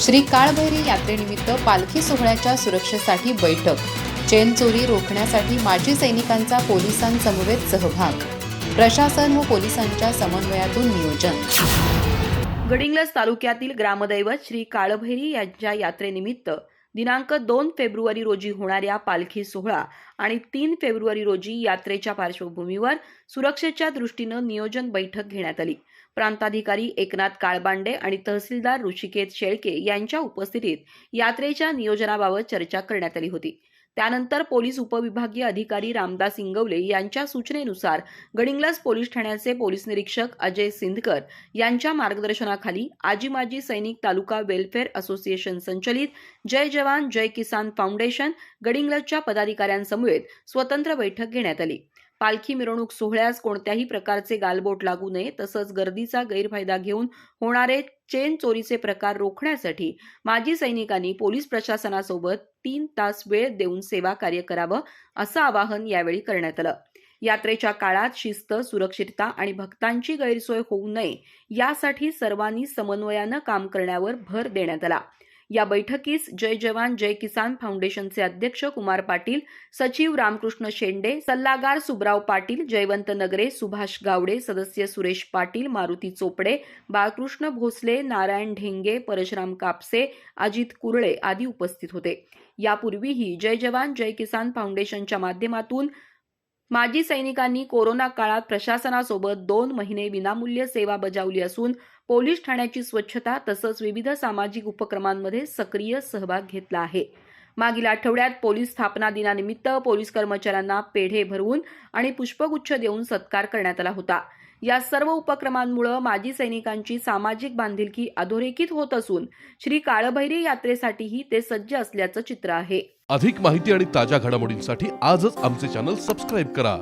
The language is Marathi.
श्री काळभैरी यात्रेनिमित्त पालखी सोहळ्याच्या सुरक्षेसाठी बैठक, चेन चोरी रोखण्यासाठी माजी सैनिकांचा पोलिसांसमवेत सहभाग, प्रशासन व पोलिसांच्या समन्वयातून नियोजन। गडिंग्लज तालुक्यातील ग्रामदैवत श्री काळभैरी यांच्या यात्रेनिमित्त दिनांक 2 फेब्रुवारी रोजी होणाऱ्या पालखी सोहळा आणि 3 फेब्रुवारी रोजी यात्रेच्या पार्श्वभूमीवर सुरक्षेच्या दृष्टीनं नियोजन बैठक घेण्यात आली। प्रांताधिकारी एकनाथ काळबांडे आणि तहसीलदार ऋषिकेत शेळके यांच्या उपस्थितीत यात्रेच्या नियोजनाबाबत चर्चा करण्यात आली होती। त्यानंतर पोलीस उपविभागीय अधिकारी रामदास इंगवले यांच्या सूचनेनुसार गडिंग्लज पोलीस ठाण्याचे पोलीस निरीक्षक अजय सिंधकर यांच्या मार्गदर्शनाखाली आजी माजी सैनिक तालुका वेलफेअर असोसिएशन संचलित जय जवान जय किसान फाउंडेशन गडिंग्लजच्या पदाधिकाऱ्यांसमवेत स्वतंत्र बैठक घेण्यात आली। पालखी मिरवणूक सोहळ्यास कोणत्याही प्रकारचे गालबोट लागू नये, तसंच गर्दीचा गैरफायदा घेऊन होणारे चेन चोरीचे प्रकार रोखण्यासाठी माजी सैनिकांनी पोलीस प्रशासनासोबत 3 तास वेळ देऊन सेवा कार्य करावं, असं आवाहन यावेळी करण्यात आलं। यात्रेच्या काळात शिस्त, सुरक्षितता आणि भक्तांची गैरसोय होऊ नये यासाठी सर्वांनी समन्वयानं काम करण्यावर भर देण्यात आला। या बैठकीस जय जवान जय किसान फाउंडेशनचे अध्यक्ष कुमार पाटील, सचिव रामकृष्ण शेंडे, सल्लागार सुब्राव पाटील, जयवंत नगरे, सुभाष गावडे, सदस्य सुरेश पाटील, मारुती चोपडे, बाळकृष्ण भोसले, नारायण ढेंगे, परशुराम कापसे, अजित कुरळे आदी उपस्थित होते। यापूर्वीही जय जवान जय किसान फाउंडेशनच्या माध्यमातून माजी सैनिकांनी कोरोना काळात प्रशासनासोबत 2 महिने विनामूल्य सेवा बजावली असून पोलीस ठाण्याची स्वच्छता तसंच विविध सामाजिक उपक्रमांमध्ये सक्रिय सहभाग घेतला आहे। मागील आठवड्यात पोलीस स्थापना दिनानिमित्त पोलीस कर्मचाऱ्यांना पेढे भरवून आणि पुष्पगुच्छ देऊन सत्कार करण्यात आला होता। या सर्व उपक्रमांमुळे माजी सैनिकांची सामाजिक बांधिलकी अधोरेखित होत असून श्री काळभैरी यात्रेसाठीही ते सज्ज असल्याचं चित्र आहे। अधिक माहिती आणि ताज्या घडामोडींसाठी आजच आमचे चॅनल सबस्क्राइब करा।